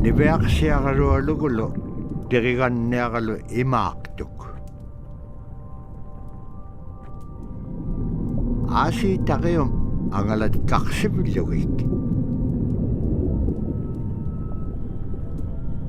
Niveaksiagalualugulu tiriganniagalu imaaqtuk. Aasi taqium angalat qarsivillugik.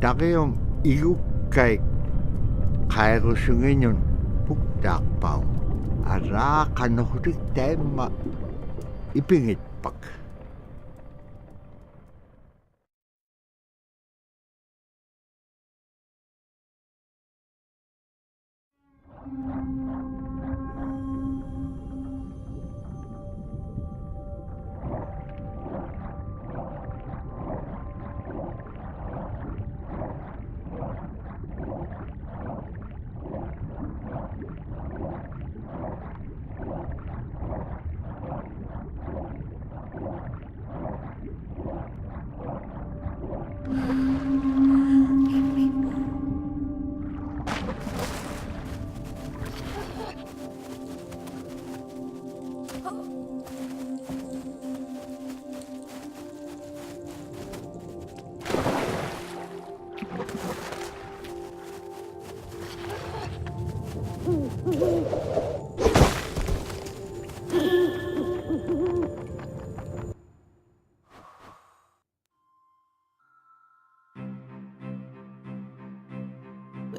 Taqium igukkaik qairusunginun puktaaqpaum araaqanorlik taimma ipingitpak.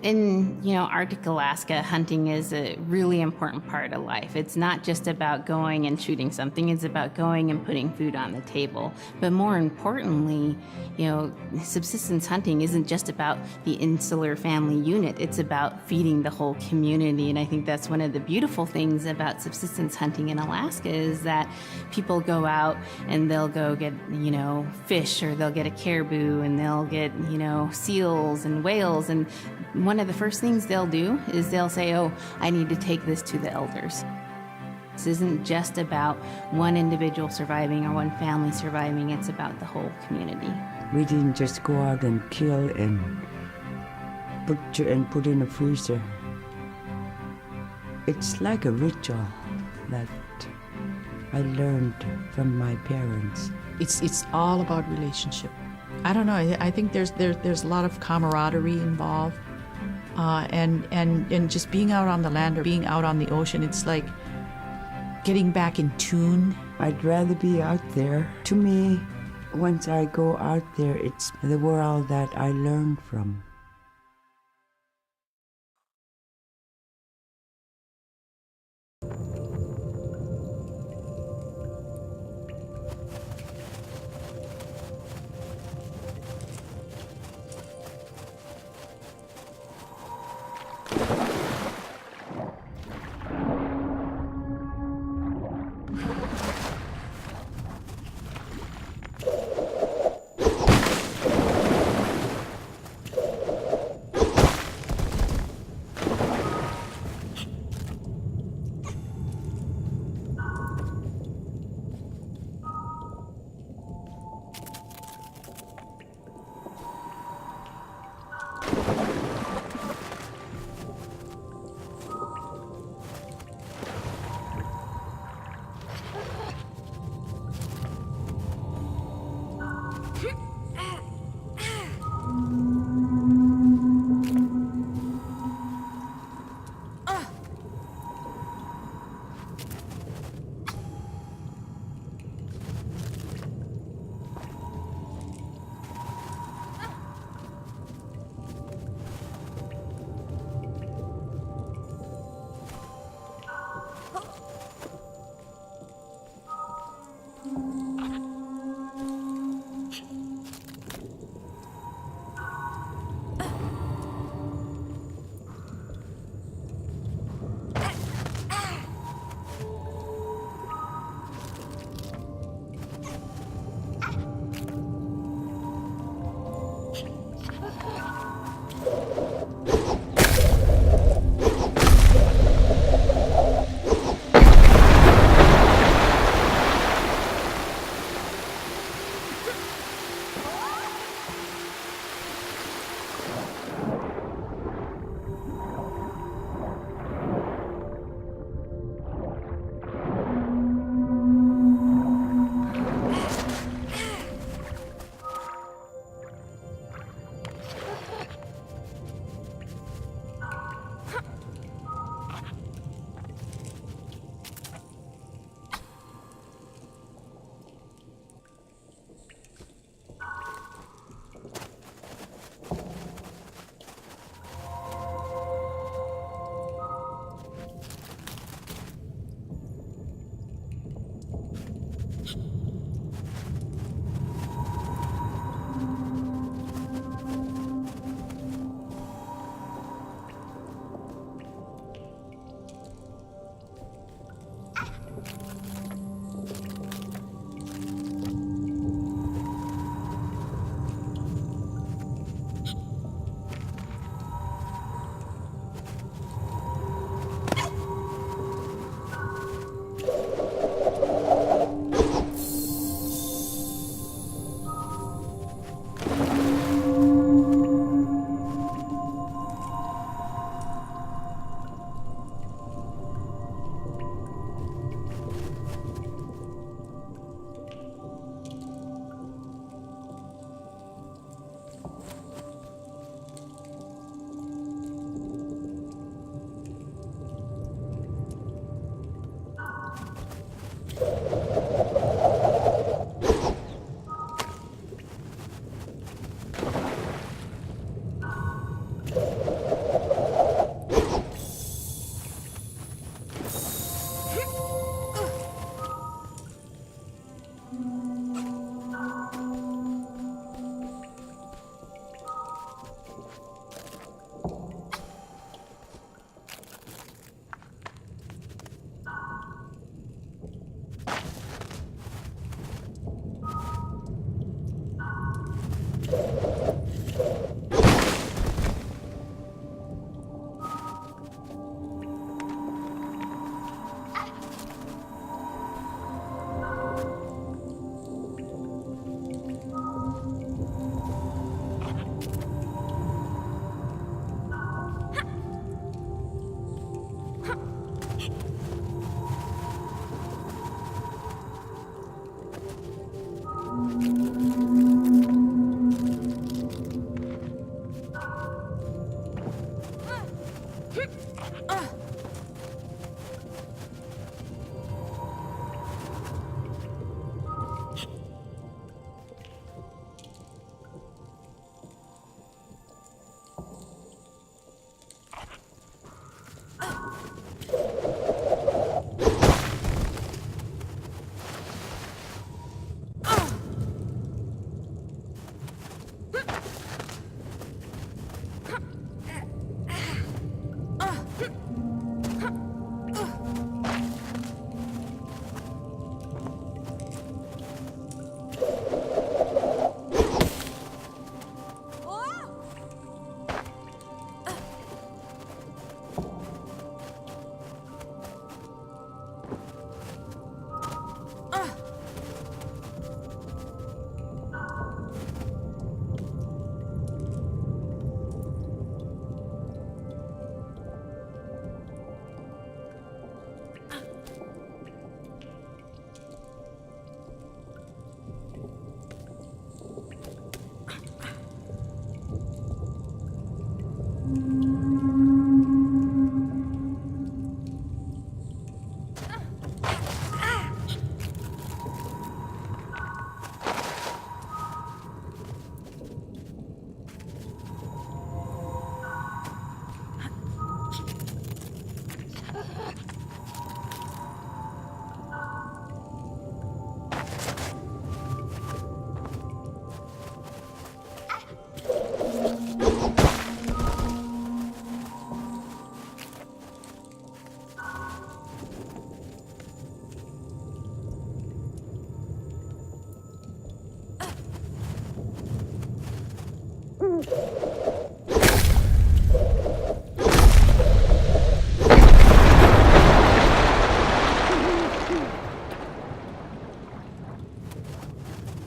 In, Arctic Alaska, hunting is a really important part of life. It's not just about going and shooting something, it's about going and putting food on the table. But more importantly, subsistence hunting isn't just about the insular family unit, it's about feeding the whole community. And I think that's one of the beautiful things about subsistence hunting in Alaska is that people go out and they'll go get, fish, or they'll get a caribou, and they'll get, seals and whales. And one of the first things they'll do is they'll say, oh, I need to take this to the elders. This isn't just about one individual surviving or one family surviving, it's about the whole community. We didn't just go out and kill and put in a freezer. It's like a ritual that I learned from my parents. It's all about relationship. I don't know. I think there's a lot of camaraderie involved, and just being out on the land or being out on the ocean. It's like getting back in tune. I'd rather be out there. To me, once I go out there, it's the world that I learn from.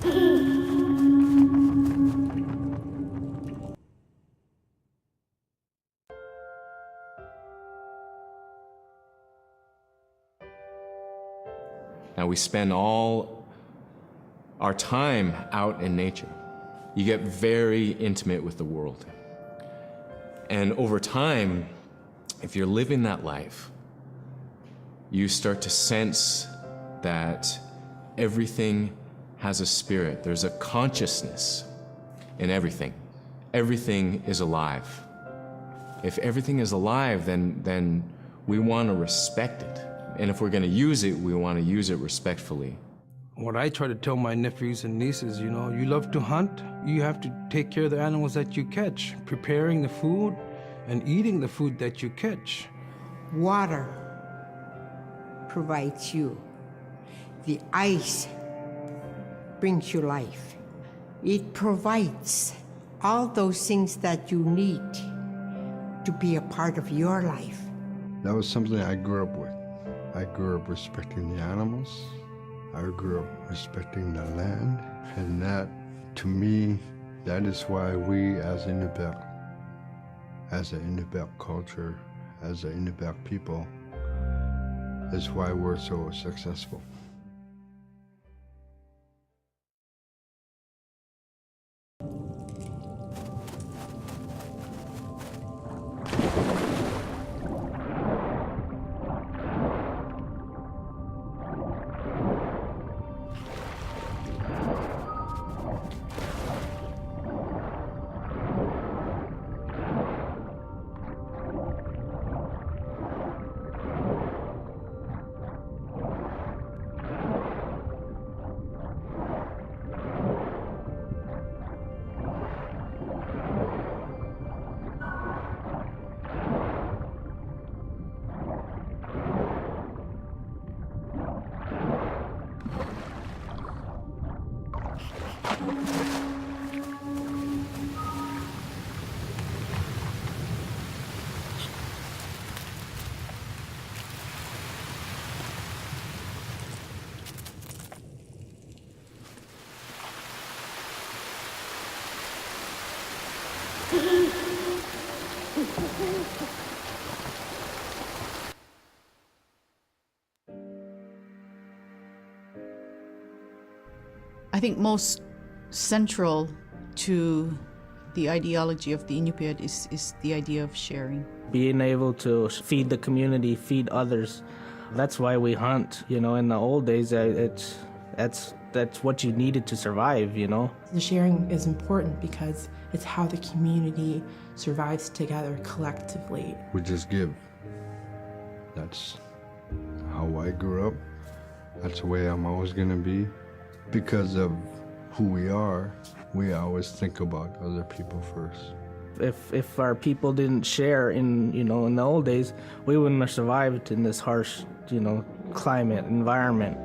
Now we spend all our time out in nature. You get very intimate with the world. And over time, if you're living that life, you start to sense that everything has a spirit. There's a consciousness in everything. Everything is alive. If everything is alive, then we want to respect it. And if we're going to use it, we want to use it respectfully. What I try to tell my nephews and nieces, you know, you love to hunt, you have to take care of the animals that you catch, preparing the food and eating the food that you catch. Water provides you. The ice brings you life. It provides all those things that you need to be a part of your life. That was something I grew up with. I grew up respecting the animals. I grew up respecting the land. And that, to me, that is why we as Inupiaq, as an Inupiaq culture, as an Inupiaq people, is why we're so successful. I think most central to the ideology of the Inupiat is the idea of sharing. Being able to feed the community, feed others. That's why we hunt. You know, in the old days, that's what you needed to survive, you know. The sharing is important because it's how the community survives together collectively. We just give. That's how I grew up. That's the way I'm always gonna be. Because of who we are, we always think about other people first. If our people didn't share in the old days, we wouldn't have survived in this harsh, climate, environment.